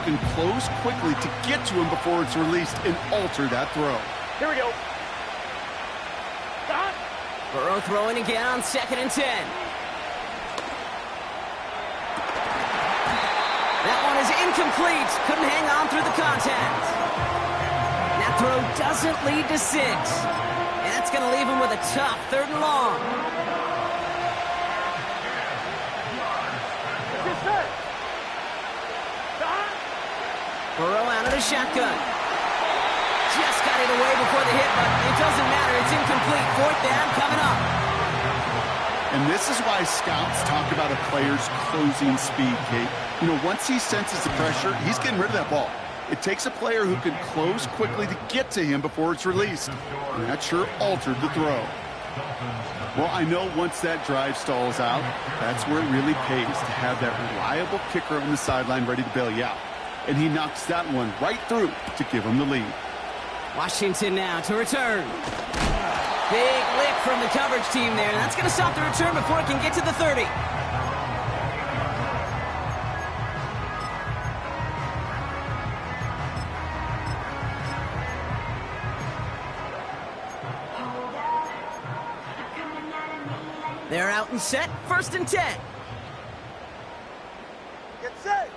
who can close quickly to get to him before it's released and alter that throw. Here we go. Burrow throwing again on 2nd and 10. That one is incomplete. Couldn't hang on through the contact. That throw doesn't lead to 6. And that's going to leave him with a tough 3rd and long. Burrow out of the shotgun. Just got it away before the hit, but it doesn't matter. It's incomplete. 4th down coming up. And this is why scouts talk about a player's closing speed, Kate. You know, once he senses the pressure, he's getting rid of that ball. It takes a player who can close quickly to get to him before it's released. And that sure altered the throw. Well, I know once that drive stalls out, that's where it really pays to have that reliable kicker on the sideline ready to bail you out. And he knocks that one right through to give him the lead. Washington now to return. Big lick from the coverage team there. That's going to stop the return before it can get to the 30. They're out and set. 1st and 10. Get set.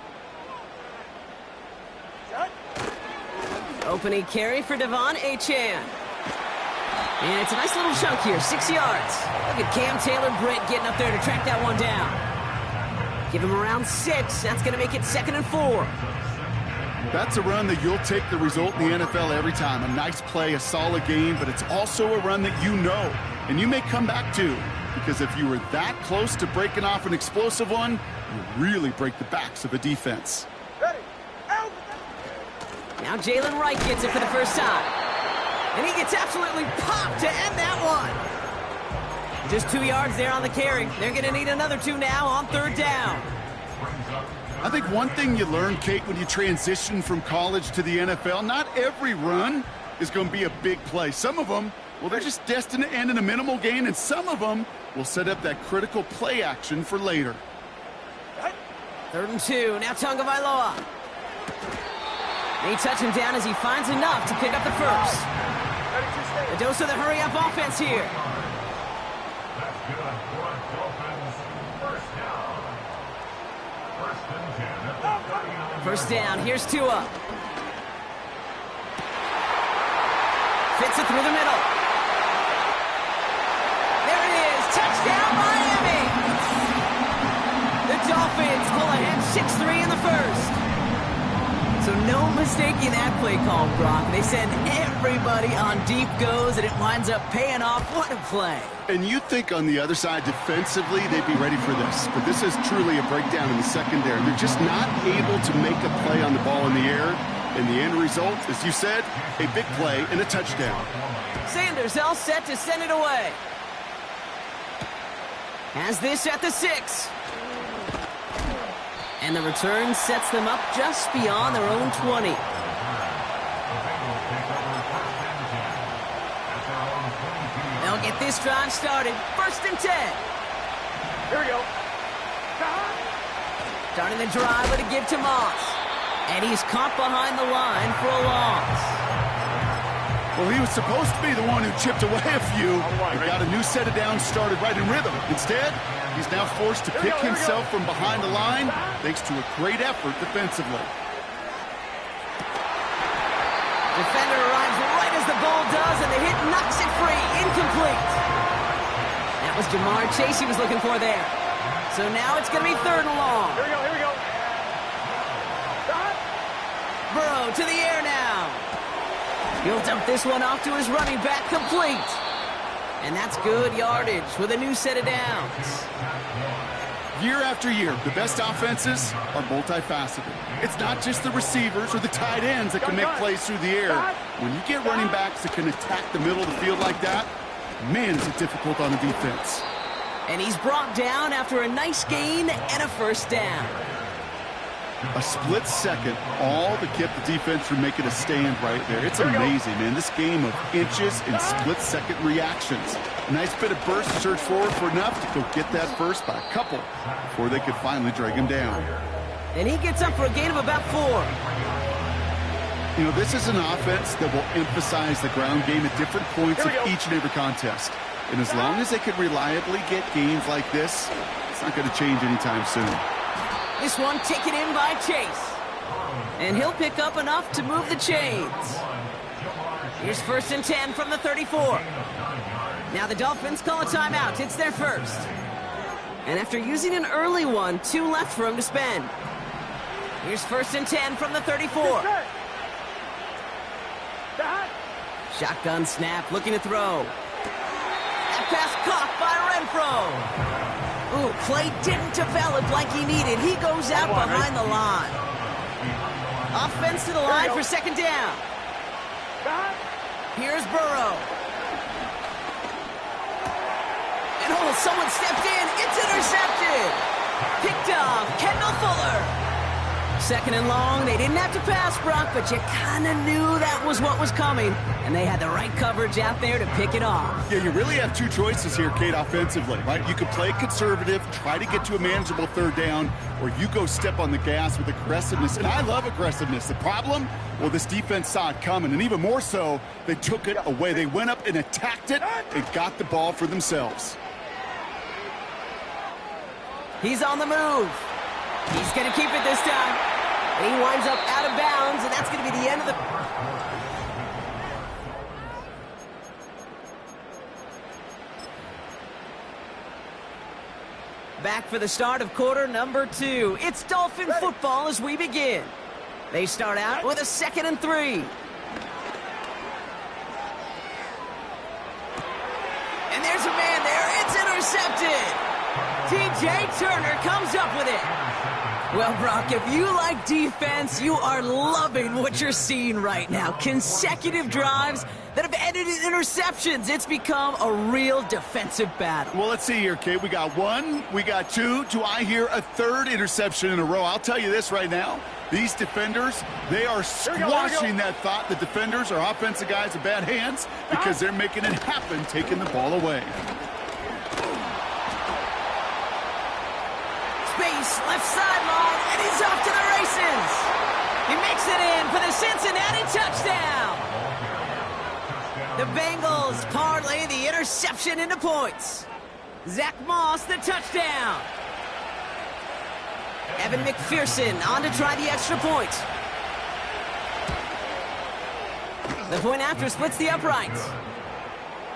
Opening carry for Devon Achane. And it's a nice little chunk here, 6 yards. Look at Cam Taylor-Britt getting up there to track that one down. Give him around 6. That's going to make it 2nd and 4. That's a run that you'll take the result in the NFL every time. A nice play, a solid game, but it's also a run that you know, and you may come back to. Because if you were that close to breaking off an explosive one, you really break the backs of a defense. Ready. Out. Now Jalen Wright gets it for the first time. And he gets absolutely popped to end that one. Just 2 yards there on the carry. They're going to need another 2 now on 3rd down. I think one thing you learn, Kate, when you transition from college to the NFL, not every run is going to be a big play. Some of them, well, they're just destined to end in a minimal gain, and some of them will set up that critical play action for later. 3rd and 2. Now Tagovailoa. They touch him down as he finds enough to pick up the first. A dose of the hurry-up offense here. First down. Here's Tua. Fits it through the middle. There it is. Touchdown, Miami. The Dolphins pull ahead 6-3 in the first. So no mistaking that play call, Brock. They send everybody on deep goes, and it winds up paying off. What a play. And you think on the other side, defensively, they'd be ready for this. But this is truly a breakdown in the secondary. They're just not able to make a play on the ball in the air. And the end result, as you said, a big play and a touchdown. Sanders all set to send it away. Has this at the 6. And the return sets them up just beyond their own 20. They'll get this drive started. 1st and 10. Here we go. Starting the drive with a give to Moss. And he's caught behind the line for a loss. Well, he was supposed to be the one who chipped away a few and got a new set of downs started right in rhythm. Instead, he's now forced to pick himself from behind the line thanks to a great effort defensively. Defender arrives right as the ball does, and the hit knocks it free. Incomplete. That was Jamar Chase he was looking for there. So now it's going to be 3rd and long. Here we go, here we go. Burrow to the air now. He'll dump this one off to his running back, complete. And that's good yardage with a new set of downs. Year after year, the best offenses are multifaceted. It's not just the receivers or the tight ends that can make plays through the air. When you get running backs that can attack the middle of the field like that, man, is it difficult on the defense. And he's brought down after a nice gain and a first down. A split second, all that kept the defense from making a stand right there. It's amazing, man. This game of inches and split-second reactions. A nice bit of burst, surge forward for enough to go get that first by a couple before they could finally drag him down. And he gets up for a gain of about 4. You know, this is an offense that will emphasize the ground game at different points of each and every contest. And as long as they can reliably get gains like this, it's not going to change anytime soon. This one taken in by Chase. And he'll pick up enough to move the chains. Here's 1st and 10 from the 34. Now the Dolphins call a timeout. It's their first. And after using an early one, 2 left for him to spend. Here's 1st and 10 from the 34. Shotgun snap, looking to throw. That pass caught by Renfro. Ooh, play didn't develop like he needed. He goes out behind the line. Offense to the line for 2nd down. Here's Burrow. And someone stepped in. It's intercepted. Picked off Kendall Fuller. 2nd and long. They didn't have to pass, Brock, but you kind of knew that was what was coming. And they had the right coverage out there to pick it off. Yeah, you really have 2 choices here, Kate, offensively, right? You can play conservative, try to get to a manageable 3rd down, or you go step on the gas with aggressiveness. And I love aggressiveness. The problem, well, this defense saw it coming, and even more so, they took it away. They went up and attacked it and got the ball for themselves. He's on the move. He's going to keep it this time. And he winds up out of bounds, and that's going to be the end of the... Back for the start of quarter number 2. It's Dolphin football as we begin. They start out with a 2nd and 3. And there's a man there. It's intercepted. TJ Turner comes up with it. Well, Brock, if you like defense, you are loving what you're seeing right now. Consecutive drives that have ended in interceptions. It's become a real defensive battle. Well, let's see here, Kate. We got 1, we got 2. Do I hear a 3rd interception in a row? I'll tell you this right now. These defenders, they are squashing that thought. The defenders are offensive guys with bad hands because they're making it happen, taking the ball away. Space, left sideline, and he's off to the races. He makes it in for the Cincinnati touchdown. The Bengals parlay the interception into points. Zach Moss, the touchdown. Evan McPherson on to try the extra point. The point after splits the uprights.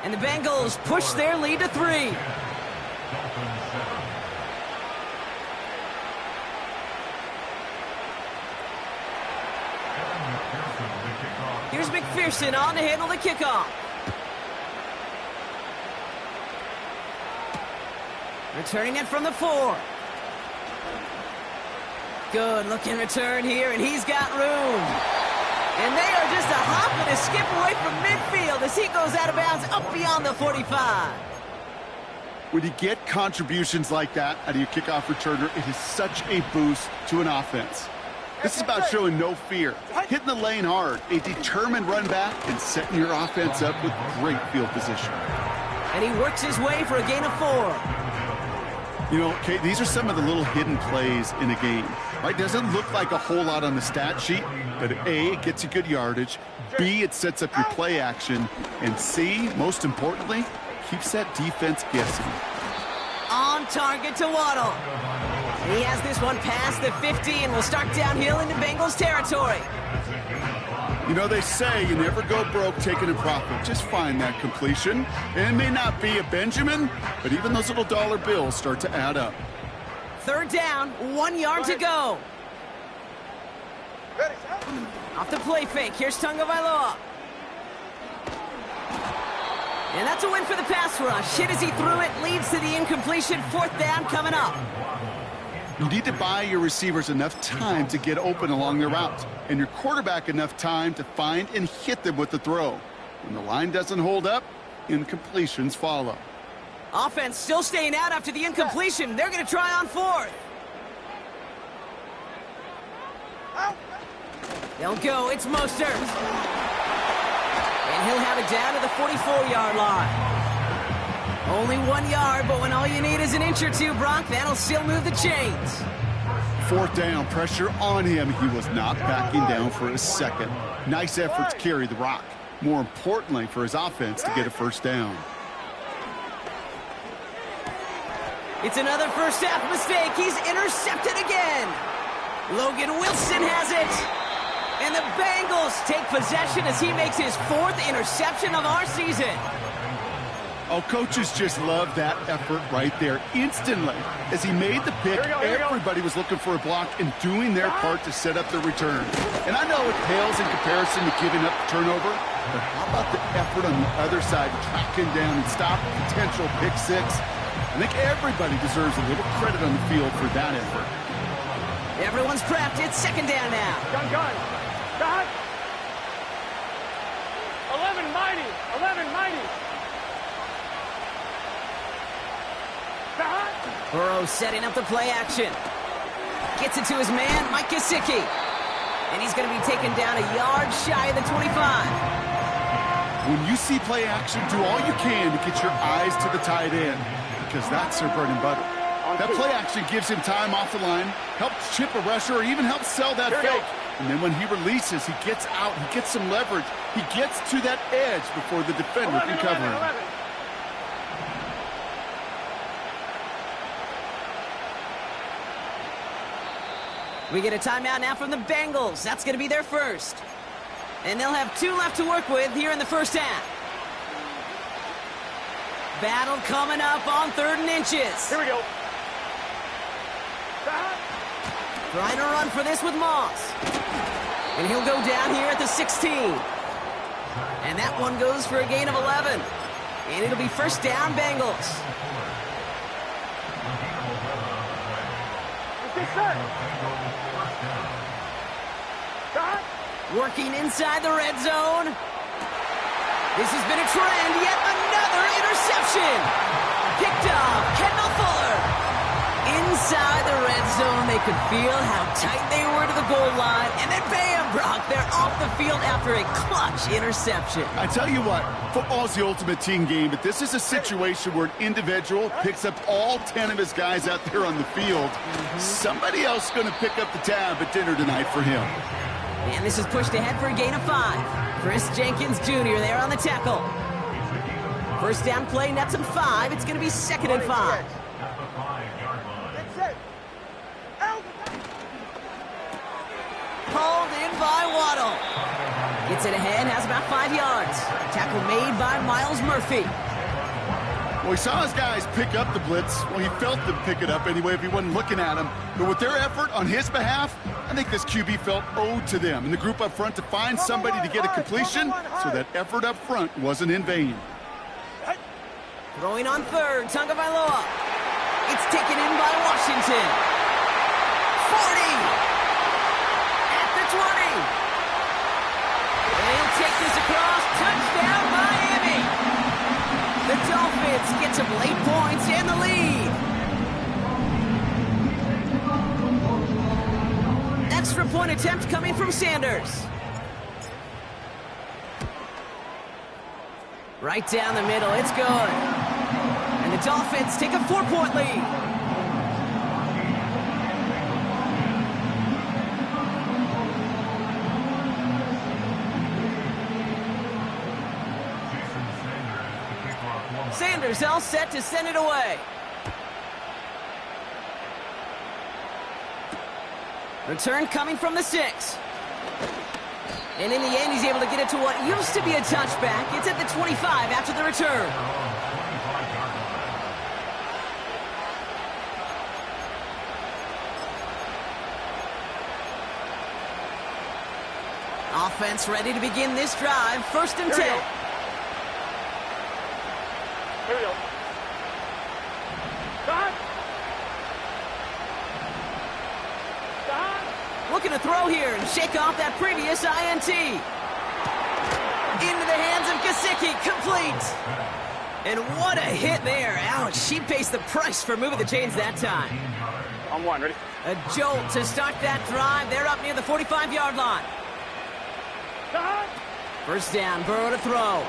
And the Bengals push their lead to 3. Here's McPherson on to handle the kickoff. Returning it from the 4. Good looking return here, and he's got room. And they are just a hop and a skip away from midfield as he goes out of bounds up beyond the 45. When you get contributions like that out of your kickoff returner, it is such a boost to an offense. This is about showing no fear, hitting the lane hard, a determined run back, and setting your offense up with great field position. And he works his way for a gain of 4. You know, Kate, these are some of the little hidden plays in a game, right? Doesn't look like a whole lot on the stat sheet, but A, it gets you good yardage, B, it sets up your play action, and C, most importantly, keeps that defense guessing. On target to Waddle. He has this one past the 50 and will start downhill into Bengals territory. You know, they say you never go broke taking a profit. Just find that completion. And it may not be a Benjamin, but even those little dollar bills start to add up. 3rd down, 1 yard to go. Off the play fake. Here's Tagovailoa. And that's a win for the pass rush. Hit as he threw it, leads to the incompletion. 4th down coming up. You need to buy your receivers enough time to get open along their routes, and your quarterback enough time to find and hit them with the throw. When the line doesn't hold up, incompletions follow. Offense still staying out after the incompletion. They're going to try on 4th. They'll go. It's Mostert. And he'll have it down to the 44-yard line. Only 1 yard, but when all you need is an inch or two, Brock, that'll still move the chains. 4th down, pressure on him. He was not backing down for a second. Nice effort to carry the rock. More importantly for his offense to get a 1st down. It's another first half mistake. He's intercepted again. Logan Wilson has it. And the Bengals take possession as he makes his 4th interception of our season. Oh, coaches just love that effort right there. Instantly, as he made the pick, everybody was looking for a block and doing their part to set up the return. And I know it pales in comparison to giving up the turnover, but how about the effort on the other side, tracking down and stop potential pick 6? I think everybody deserves a little credit on the field for that effort. Everyone's prepped. It's 2nd down now. Gun. Got. 11 mighty. 11 mighty. Got. Burrow setting up the play action. Gets it to his man, Mike Gesicki. And he's going to be taken down a yard shy of the 25. When you see play action, do all you can to get your eyes to the tight end, because that's their bread and butter. That play action gives him time off the line, helps chip a rusher, or even helps sell that fake. And then when he releases, he gets out, he gets some leverage. He gets to that edge before the defender can cover him. 11. We get a timeout now from the Bengals. That's going to be their 1st. And they'll have 2 left to work with here in the 1st half. Battle coming up on 3rd and inches. Here we go. Trying to run for this with Moss. And he'll go down here at the 16. And that one goes for a gain of 11. And it'll be 1st down, Bengals. Working inside the red zone. This has been a trend. Yet another interception. Picked off Kendall Fuller. Inside the red zone, they could feel how tight they were to the goal line. And then bam, Brock, they're off the field after a clutch interception. I tell you what, football's the ultimate team game, but this is a situation where an individual picks up all 10 of his guys out there on the field. Somebody else is going to pick up the tab at dinner tonight for him. And this is pushed ahead for a gain of 5. Chris Jenkins Jr. there on the tackle. 1st down play, nets him 5. It's going to be 2nd and 5. Called in by Waddle. Gets it ahead, has about 5 yards. Tackle made by Miles Murphy. Well, he saw his guys pick up the blitz. Well, he felt them pick it up anyway if he wasn't looking at him. But with their effort on his behalf, I think this QB felt owed to them and the group up front to find somebody to get a completion, so that effort up front wasn't in vain. Throwing on 3rd, Tagovailoa. It's taken in by Washington. 40. At the 20. They'll take this across. Touchdown, Miami. The Dolphins get some late points in the lead. Extra point attempt coming from Sanders. Right down the middle, it's good. And the Dolphins take a 4-point lead. Sanders all set to send it away. Return coming from the 6. And in the end, he's able to get it to what used to be a touchback. It's at the 25 after the return. Offense ready to begin this drive. 1st and 10. Here we go. Stop. Stop. Looking to throw here and shake off that previous INT. Into the hands of Gesicki, complete. And what a hit there. Ouch, she pays the price for moving the chains that time. On 1, ready? A jolt to start that drive. They're up near the 45-yard line. Stop. 1st down, Burrow to throw.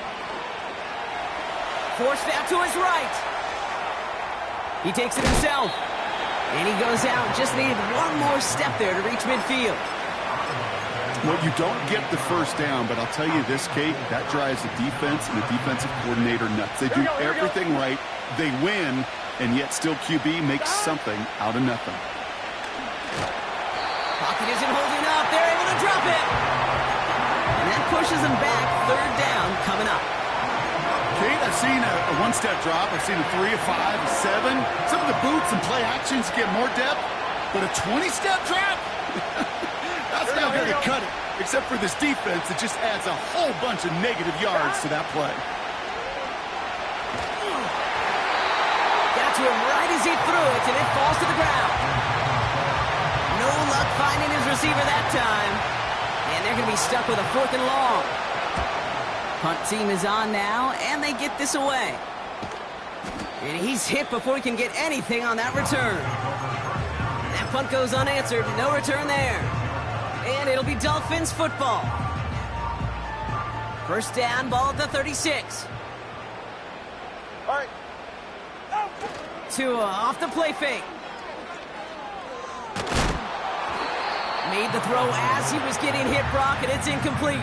Forced out to his right. He takes it himself. And he goes out. Just needed one more step there to reach midfield. Well, you don't get the first down, but I'll tell you this, Kate, that drives the defense and the defensive coordinator nuts. They do everything right. They win, and yet still QB makes something out of nothing. Pocket isn't holding up. They're able to drop it. And that pushes them back. Third down coming up. Kate, I've seen a one-step drop. I've seen a 3, a 5, a 7. Some of the boots and play actions get more depth, but a 20-step drop? That's not going to cut it. Except for this defense, it just adds a whole bunch of negative yards to that play. Got to him right as he threw it, and it falls to the ground. No luck finding his receiver that time. And they're going to be stuck with a 4th and long. Punt team is on now, and they get this away. And he's hit before he can get anything on that return. That punt goes unanswered. No return there. And it'll be Dolphins football. First down, ball at the 36. All right. Tua off the play fake. Made the throw as he was getting hit, Brock, and it's incomplete.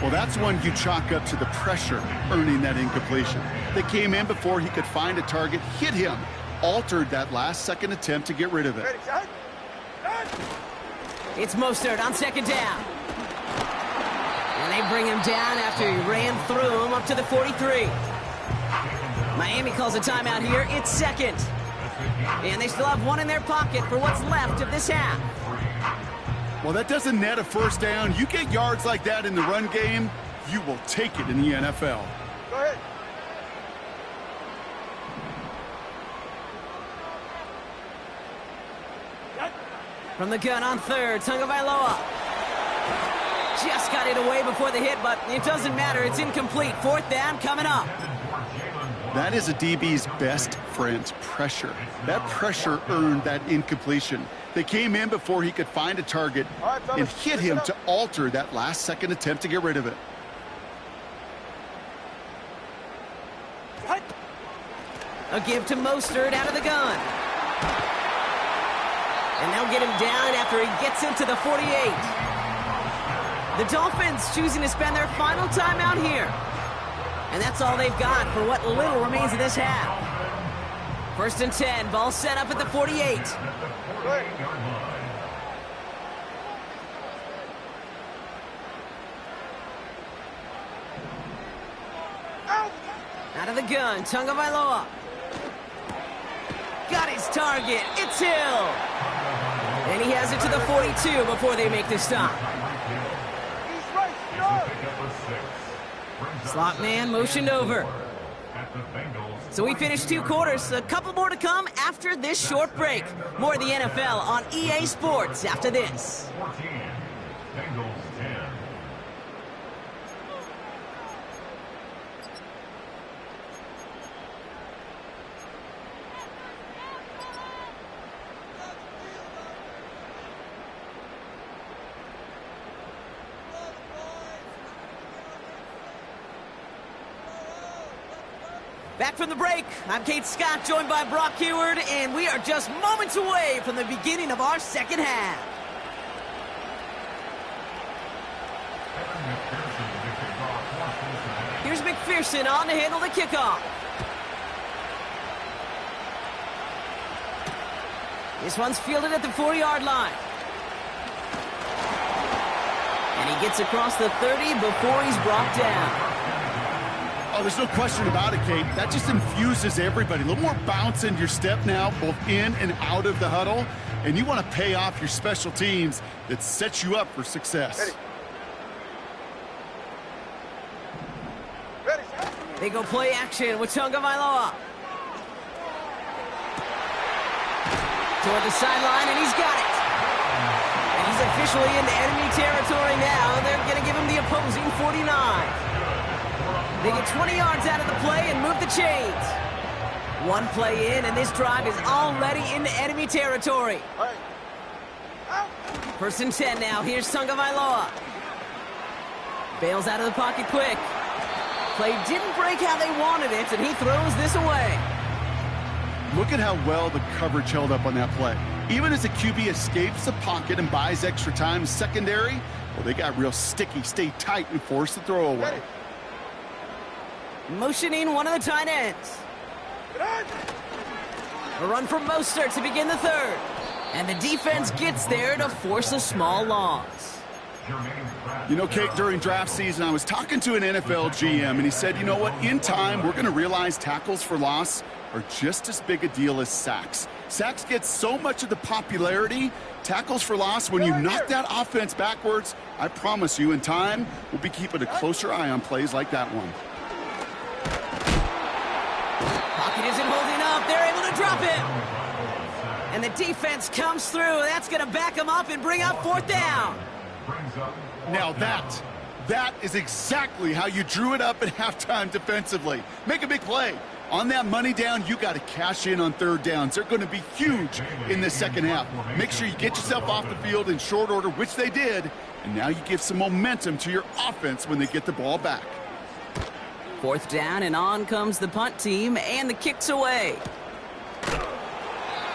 Well, that's one you chalk up to the pressure earning that incompletion. They came in before he could find a target, hit him, altered that last-second attempt to get rid of it. Ready, set. It's Mostert on second down. And they bring him down after he ran through him up to the 43. Miami calls a timeout here. It's second. And they still have one in their pocket for what's left of this half. Well, that doesn't net a first down. You get yards like that in the run game, you will take it in the NFL. Go ahead. From the gun on third, Tagovailoa. Just got it away before the hit, but it doesn't matter. It's incomplete. 4th down coming up. That is a DB's best friend's pressure. That pressure earned that incompletion. They came in before he could find a target and hit him to alter that last-second attempt to get rid of it. A give to Mostert out of the gun. And they'll get him down after he gets into the 48. The Dolphins choosing to spend their final timeout here. And that's all they've got for what little remains of this half. 1st and 10, ball set up at the 48. Out of the gun, Tagovailoa. Got his target. It's Hill. And he has it to the 42 before they make the stop. Slot man motioned over. So we finished 2 quarters. A couple more to come after this short break. More of the NFL on EA Sports after this. Back from the break, I'm Kate Scott, joined by Brock Heward, and we are just moments away from the beginning of our second half. Here's McPherson on to handle the kickoff. This one's fielded at the 4-yard line. And he gets across the 30 before he's brought down. Oh, there's no question about it, Kate. That just infuses everybody. A little more bounce in your step now, both in and out of the huddle. And you want to pay off your special teams that sets you up for success. Ready. They go play action with Tagovailoa. Toward the sideline, and he's got it. And he's officially into enemy territory now. They're going to give him the opposing 49. They get 20 yards out of the play and move the chains. One play in, and this drive is already into enemy territory. 1st and 10 now. Here's Tagovailoa. Bails out of the pocket quick. Play didn't break how they wanted it, and he throws this away. Look at how well the coverage held up on that play. Even as the QB escapes the pocket and buys extra time secondary, well, they got real sticky, stay tight, and force the throw away. Motioning one of the tight ends. A run from Mostert to begin the third. And the defense gets there to force a small loss. You know, Kate, during draft season, I was talking to an NFL GM, and he said, you know what, in time, we're going to realize tackles for loss are just as big a deal as sacks. Sacks get so much of the popularity. Tackles for loss, when you knock that offense backwards, I promise you, in time, we'll be keeping a closer eye on plays like that one. Pocket isn't holding up. They're able to drop it. And the defense comes through. That's going to back them up and bring up fourth down. Now that is exactly how you drew it up at halftime defensively. Make a big play. On that money down, you got to cash in on third downs. They're going to be huge in the second half. Make sure you get yourself off the field in short order, which they did. And now you give some momentum to your offense when they get the ball back. Fourth down, and on comes the punt team, and the kick's away.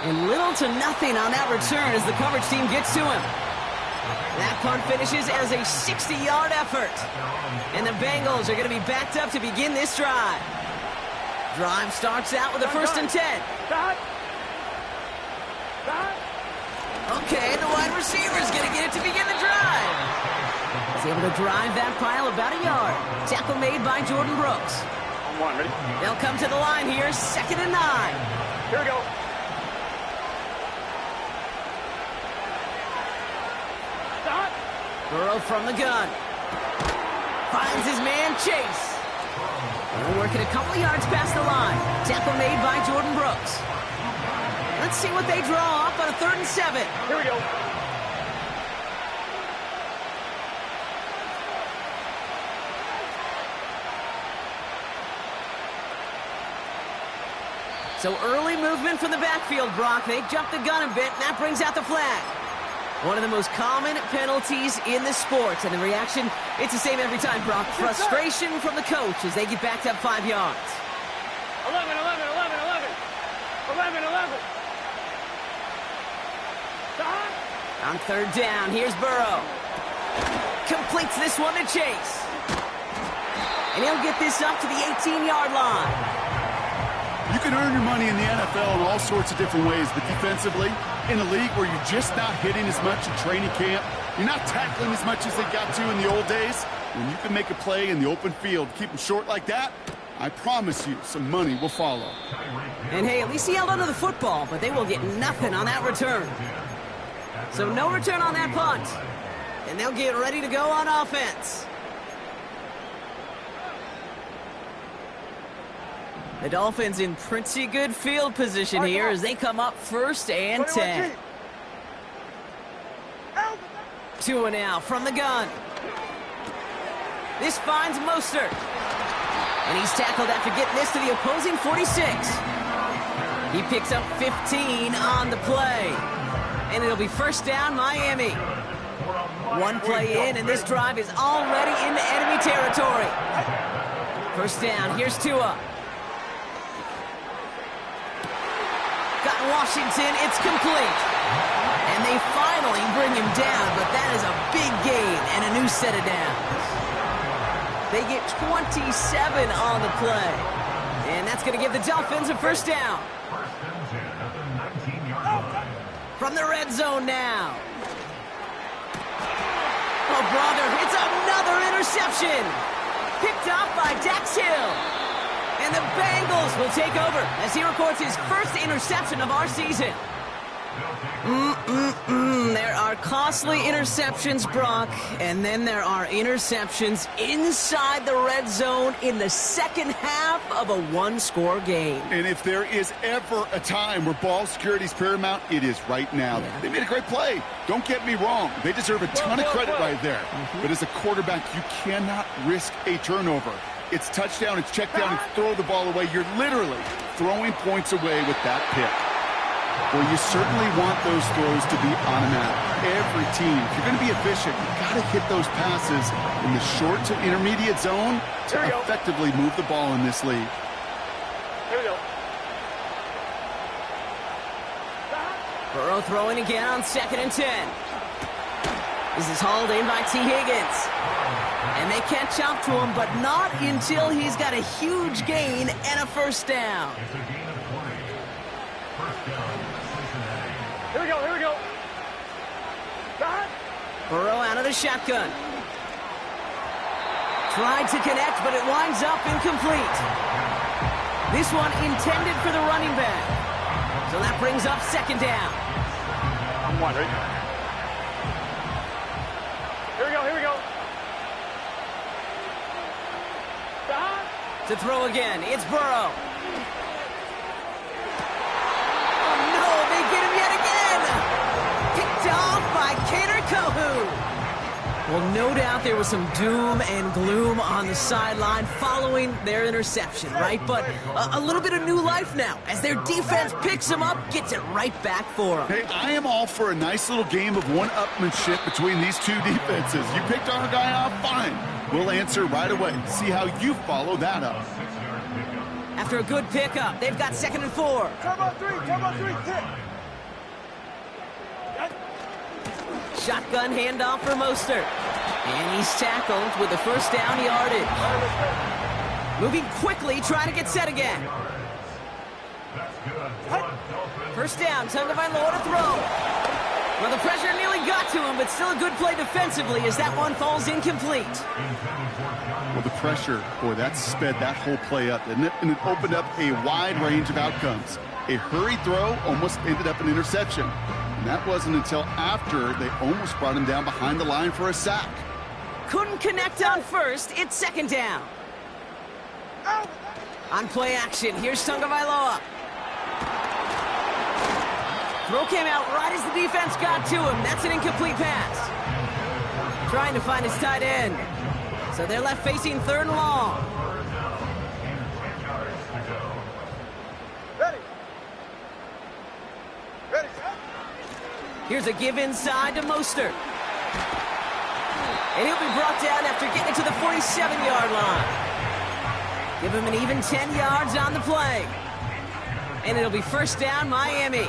And little to nothing on that return as the coverage team gets to him. That punt finishes as a 60-yard effort. And the Bengals are going to be backed up to begin this drive. Drive starts out with a 1st and 10. Okay, the wide receiver's going to get it to begin the drive. He's able to drive that pile about a yard. Tackle made by Jordan Brooks. On one, ready? They'll come to the line here, 2nd and 9. Here we go. Burrow from the gun. Finds his man, Chase. We're working a couple yards past the line. Tackle made by Jordan Brooks. Let's see what they draw up on a 3rd and 7. Here we go. So early movement from the backfield, Brock. They jump the gun a bit, and that brings out the flag. One of the most common penalties in the sport. And the reaction, it's the same every time, Brock. Frustration from the coach as they get backed up 5 yards. 11, 11, 11, 11. 11, 11. On 3rd down, here's Burrow. Completes this one to Chase. And he'll get this up to the 18-yard line. You can earn your money in the NFL in all sorts of different ways, but defensively, in a league where you're just not hitting as much in training camp, you're not tackling as much as they got to in the old days, when you can make a play in the open field, keep them short like that, I promise you some money will follow. And hey, at least he held onto the football, but they will get nothing on that return. So no return on that punt. And they'll get ready to go on offense. The Dolphins in pretty good field position here as they come up 1st and 10. 2 and out from the gun. This finds Mostert. And he's tackled after getting this to the opposing 46. He picks up 15 on the play. And it'll be 1st down, Miami. One play in, and this drive is already into enemy territory. 1st down, here's Tua. Got Washington, it's complete. And they finally bring him down, but that is a big gain and a new set of downs. They get 27 on the play. And that's going to give the Dolphins a 1st down. From the red zone now. Oh, brother, it's another interception. Picked off by Dax Hill. And the Bengals will take over as he records his 1st interception of our season. There are costly interceptions, Brock, and then there are interceptions inside the red zone in the second half of a one-score game. And if there is ever a time where ball security is paramount, it is right now. Yeah. They made a great play. Don't get me wrong. They deserve a ton of credit right there. But as a quarterback, you cannot risk a turnover. It's touchdown, it's check down, it's throw the ball away. You're literally throwing points away with that pick. Well, you certainly want those throws to be automatic. Every team, if you're going to be efficient, you've got to hit those passes in the short to intermediate zone to effectively move the ball in this league. Here we go. Burrow throwing again on 2nd and 10. This is hauled in by T. Higgins. And they catch up to him, but not until he's got a huge gain and a first down. It's a gain of 20. First down, Cincinnati. Here we go, here we go. Got it. Burrow out of the shotgun. Tried to connect, but it winds up incomplete. This one intended for the running back. So that brings up 2nd down. I'm one, right? Here we go, here we go. Got it. To throw again, it's Burrow. Oh no, they get him yet again! Picked off by Kader Kohu. Well, no doubt there was some doom and gloom on the sideline following their interception, right? But a little bit of new life now as their defense picks them up, gets it right back for them. Hey, I am all for a nice little game of one-upmanship between these two defenses. You picked our guy off, fine. We'll answer right away. See how you follow that up. After a good pickup, they've got 2nd and 4. Turbo 3, hit. Shotgun handoff for Mostert. And he's tackled with the first down yardage. Moving quickly, trying to get set again. First down, Tagovailoa to throw. Well, the pressure nearly got to him, but still a good play defensively as that one falls incomplete. Well, the pressure, boy, that sped that whole play up, didn't it? And it opened up a wide range of outcomes. A hurried throw almost ended up an interception. And that wasn't until after they almost brought him down behind the line for a sack. Couldn't connect on first. It's 2nd down. On play action, here's Tagovailoa. Throw came out right as the defense got to him. That's an incomplete pass. Trying to find his tight end. So they're left facing 3rd and long. Here's a give inside to Mostert. And he'll be brought down after getting to the 47-yard line. Give him an even 10 yards on the play. And it'll be first down, Miami.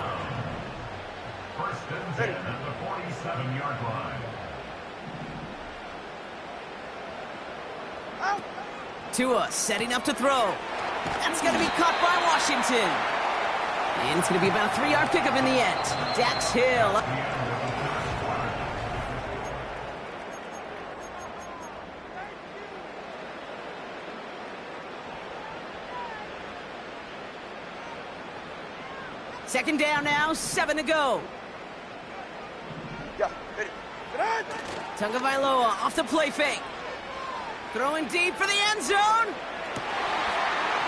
First and 10 at the 47-yard line. Tua setting up to throw. That's going to be caught by Washington. And it's going to be about a 3-yard pickup in the end. Dax Hill. Second down now, 7 to go. Tagovailoa off the play fake. Throwing deep for the end zone.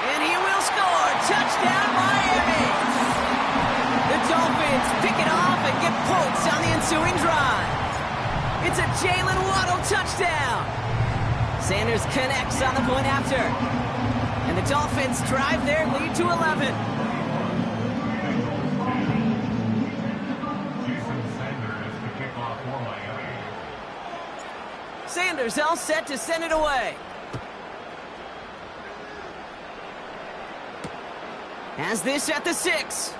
And he will score. Touchdown, Miami. The Dolphins pick it off and get points on the ensuing drive. It's a Jalen Waddle touchdown. Sanders connects on the point after. And the Dolphins drive their lead to 11. Sanders all set to send it away. Has this at the 6.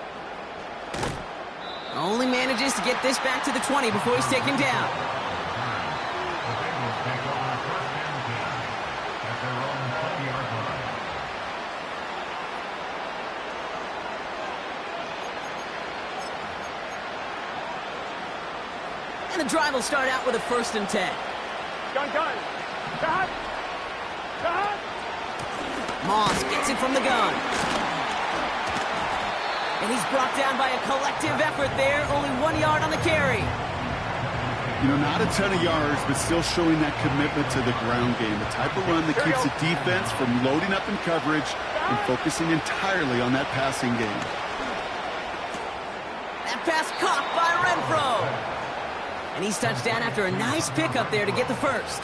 Only manages to get this back to the 20 before he's taken down. And the drive will start out with a 1st and 10. Gun. Got. Moss gets it from the gun. And he's brought down by a collective effort there. Only 1 yard on the carry. You know, not a ton of yards, but still showing that commitment to the ground game. The type of run that keeps the defense from loading up in coverage and focusing entirely on that passing game. That pass caught by Renfro. And he's touched down after a nice pickup there to get the first.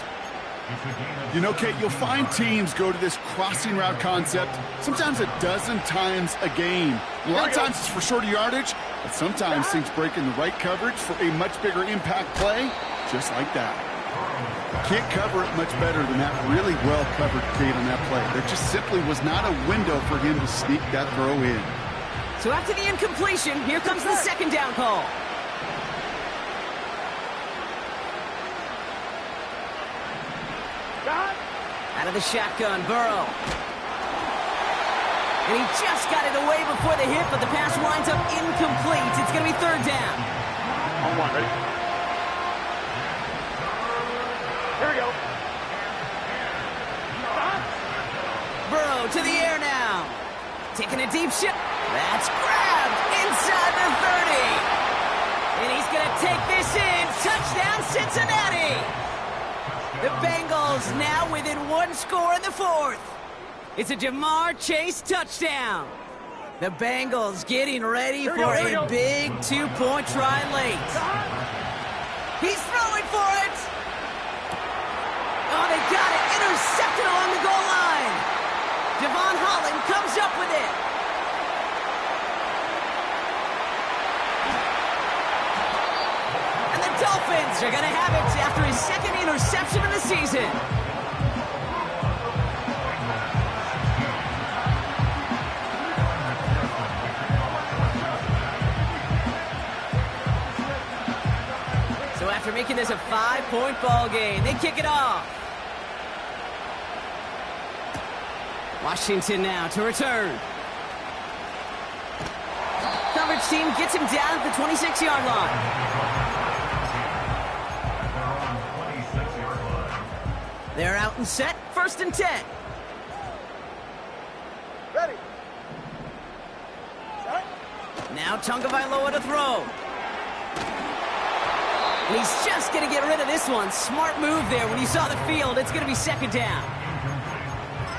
You know, Kate, you'll find teams go to this crossing route concept sometimes a dozen times a game. A lot of times it's for shorter yardage, but sometimes things break in the right coverage for a much bigger impact play, just like that. Can't cover it much better than that really well-covered Kate on that play. There just simply was not a window for him to sneak that throw in. So after the incompletion, here comes the second down call. Out of the shotgun, Burrow. And he just got it away before the hit, but the pass winds up incomplete. It's going to be third down. On one, ready? Here we go. Burrow to the air now. Taking a deep shot. That's grabbed inside the 30. And he's going to take this in. Touchdown, Cincinnati. The Bengals now within one score in the fourth. It's a Jamar Chase touchdown. The Bengals getting ready for a big two-point try late. He's throwing for it. Oh, they got it. Intercepted along the goal line. Devon Holland comes up with it. And the Dolphins are going to have it after his second interception of the season. So after making this a 5-point ball game, they kick it off. Washington now to return. Coverage team gets him down at the 26-yard line. They're out and set, 1st and 10. Ready. Set. Now Tagovailoa to throw. And he's just going to get rid of this one. Smart move there. When you saw the field, it's going to be second down.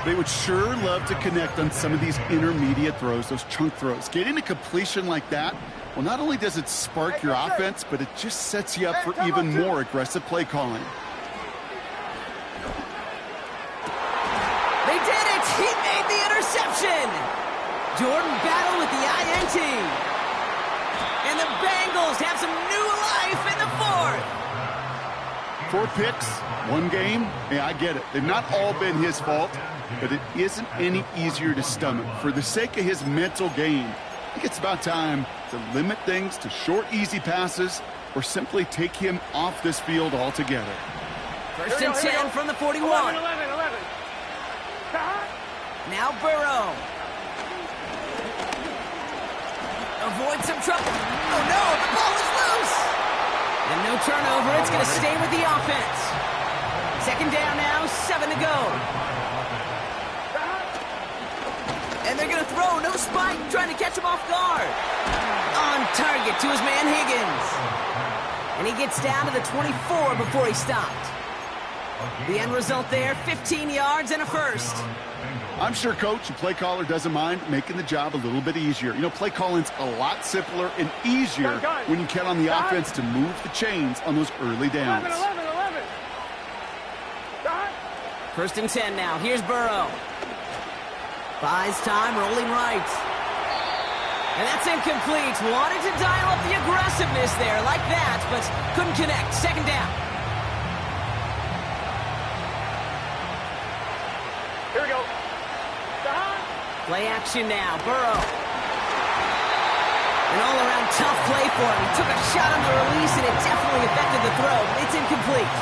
They would sure love to connect on some of these intermediate throws, those chunk throws. Getting a completion like that, well, not only does it spark your offense, but it just sets you up for even more aggressive play calling. They did it! He made the interception! Jordan battled with the INT. And the Bengals have some new life in the fourth. 4 picks, 1 game. Yeah, I get it. They've not all been his fault, but it isn't any easier to stomach. For the sake of his mental game, I think it's about time to limit things to short, easy passes or simply take him off this field altogether. 1st and 10 from the 41. 11. Now Burrow. Avoid some trouble. Oh no, the ball is loose. And no turnover, it's going to stay with the offense. 2nd down now, 7 to go. And they're going to throw, no spike, trying to catch him off guard. On target to his man Higgins. And he gets down to the 24 before he stopped. The end result there, 15 yards and a first. I'm sure Coach, the play caller, doesn't mind making the job a little bit easier. You know, play calling's a lot simpler and easier when you count on the offense to move the chains on those early downs. 1st and 10 now. Here's Burrow. Buys time, rolling right. And that's incomplete. Wanted to dial up the aggressiveness there like that, but couldn't connect. 2nd down. Here we go. Play action now. Burrow. An all-around tough play for him. He took a shot on the release, and it definitely affected the throw. It's incomplete.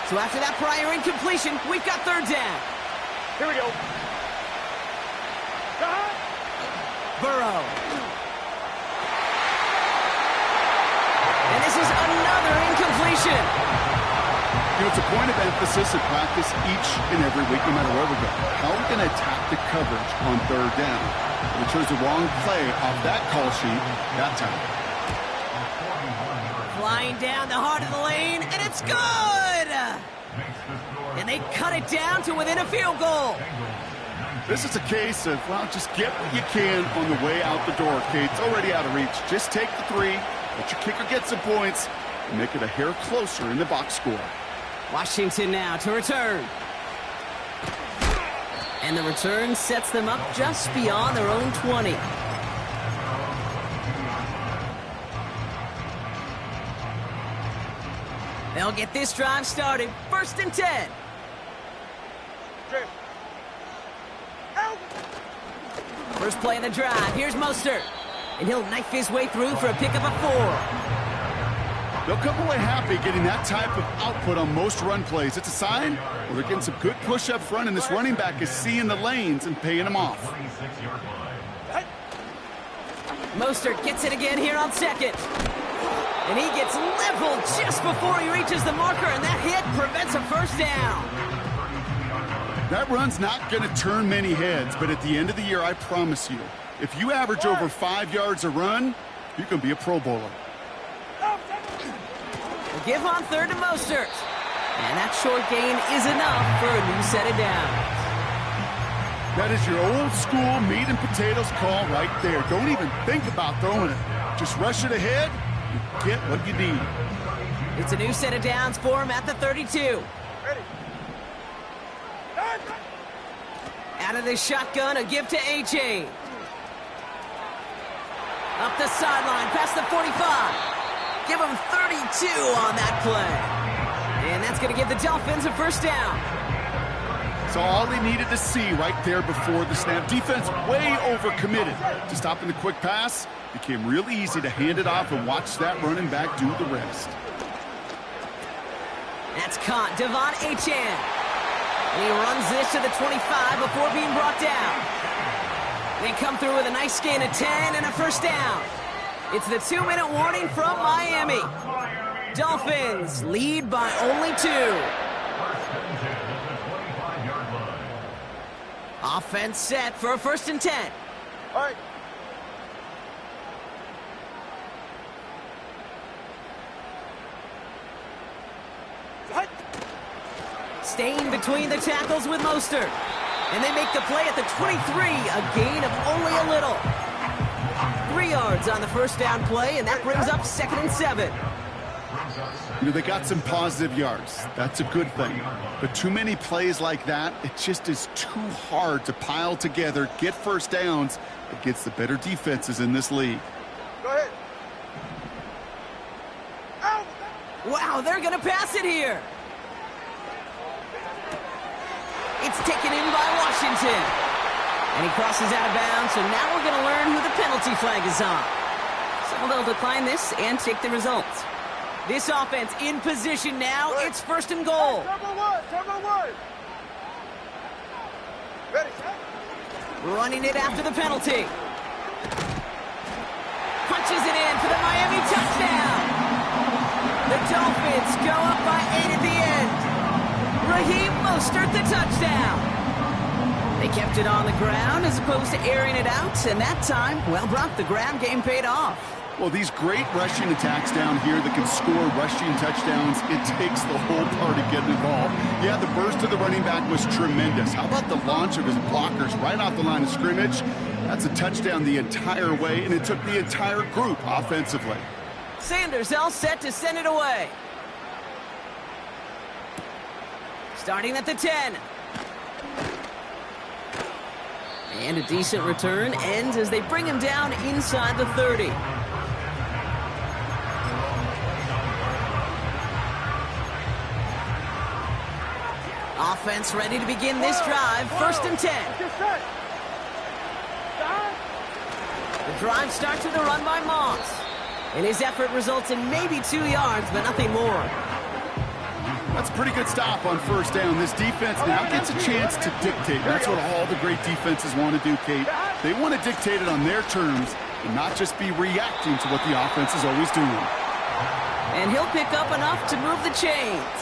So after that prior incompletion, we've got 3rd down. Here we go. Burrow. And this is another incompletion. You know, it's a point of emphasis in practice each and every week, no matter where we go. How are we going to attack the coverage on 3rd down? We chose the wrong play off that call sheet that time. Flying down the heart of the lane, and it's good! And they cut it down to within a field goal. This is a case of, well, just get what you can on the way out the door, okay? It's already out of reach. Just take the 3, let your kicker get some points, and make it a hair closer in the box score. Washington now to return. And the return sets them up just beyond their own 20. They'll get this drive started. 1st and 10. First play of the drive. Here's Mostert. And he'll knife his way through for a pickup of 4. They'll come away happy getting that type of output on most run plays. It's a sign well, they're getting some good push up front, and this running back is seeing the lanes and paying them off. Mostert gets it again here on 2nd. And he gets leveled just before he reaches the marker, and that hit prevents a 1st down. That run's not going to turn many heads, but at the end of the year, I promise you, if you average over 5 yards a run, you can be a Pro Bowler. We'll give on 3rd to Mostert. And that short gain is enough for a new set of downs. That is your old school meat and potatoes call right there. Don't even think about throwing it. Just rush it ahead, you get what you need. It's a new set of downs for him at the 32. Ready. Out of the shotgun, a give to A.J. Up the sideline, past the 45. Give him 32 on that play. And that's going to give the Dolphins a 1st down. So all he needed to see right there before the snap. Defense way overcommitted to stopping the quick pass. Became really easy to hand it off and watch that running back do the rest. That's caught. Devon Achane. And he runs this to the 25 before being brought down. They come through with a nice gain of 10 and a 1st down. It's the 2-minute warning from Miami. Dolphins lead by only 2. Offense set for a 1st and 10. All right. Staying between the tackles with Mostert. And they make the play at the 23, a gain of only a little. 3 yards on the 1st down play, and that brings up 2nd and 7. You know, they got some positive yards. That's a good thing. But too many plays like that, it just is too hard to pile together, get 1st downs against the better defenses in this league. Go ahead. Out. Wow, they're going to pass it here. It's taken in by Washington. And he crosses out of bounds, so now we're going to learn who the penalty flag is on. So they'll decline this and take the results. This offense in position now. It's 1st and goal. Turbo one. Ready. Running it after the penalty. Punches it in for the Miami touchdown. The Dolphins go up by 8 at the end. Raheem Mostert the touchdown. They kept it on the ground as opposed to airing it out, and that time, well, Brock, the ground game paid off. Well, these great rushing attacks down here that can score rushing touchdowns, it takes the whole party getting involved. Yeah, the burst of the running back was tremendous. How about the launch of his blockers right off the line of scrimmage? That's a touchdown the entire way, and it took the entire group offensively. Sanders all set to send it away. Starting at the 10. And a decent return ends as they bring him down inside the 30. Offense ready to begin this drive. 1st and 10. The drive starts with a run by Moss. And his effort results in maybe 2 yards, but nothing more. That's a pretty good stop on 1st down. This defense now gets a chance to dictate. That's what all the great defenses want to do, Kate. They want to dictate it on their terms and not just be reacting to what the offense is always doing. And he'll pick up enough to move the chains.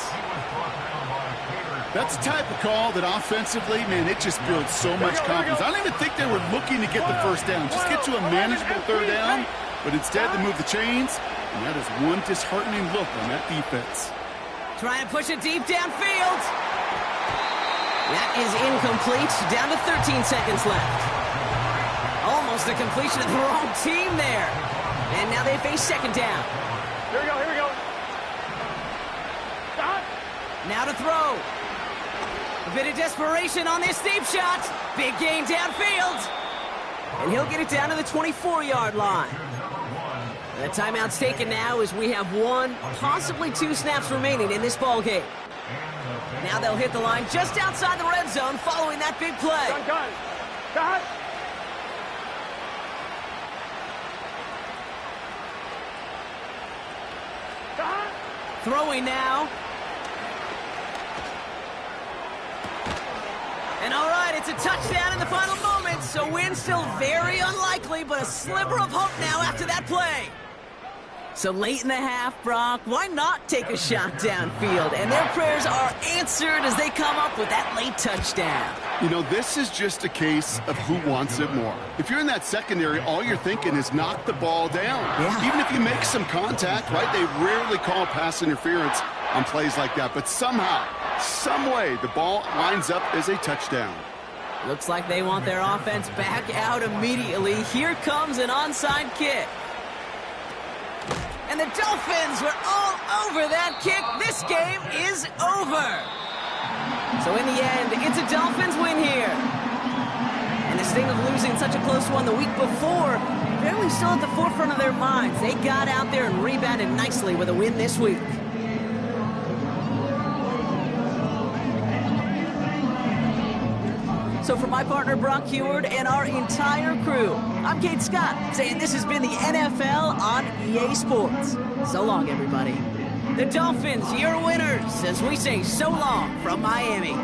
That's the type of call that offensively, man, it just builds so much confidence. I don't even think they were looking to get the 1st down. Just get to a manageable 3rd down, but instead they move the chains, and that is one disheartening look on that defense. Trying to push it deep downfield. That is incomplete. Down to 13 seconds left. Almost a completion of the wrong team there. And now they face 2nd down. Here we go. Stop. Now to throw. A bit of desperation on this deep shot. Big gain downfield. And he'll get it down to the 24-yard line. The timeout's taken now as we have 1, possibly 2 snaps remaining in this ball game. Now they'll hit the line just outside the red zone following that big play. Cut. Throwing now. And all right, it's a touchdown in the final moments, so win still very unlikely, but a sliver of hope now after that play. So late in the half, Brock, why not take a shot downfield? And their prayers are answered as they come up with that late touchdown. You know, this is just a case of who wants it more. If you're in that secondary, all you're thinking is knock the ball down. Yeah. Even if you make some contact, right, they rarely call pass interference on plays like that. But somehow, some way, the ball lines up as a touchdown. Looks like they want their offense back out immediately. Here comes an onside kick. And the Dolphins were all over that kick. This game is over. So in the end, it's a Dolphins win here. And the sting of losing such a close one the week before, apparently still at the forefront of their minds. They got out there and rebounded nicely with a win this week. So for my partner, Brock Heward, and our entire crew, I'm Kate Scott, saying this has been the NFL on EA Sports. So long, everybody. The Dolphins, your winners, as we say so long from Miami.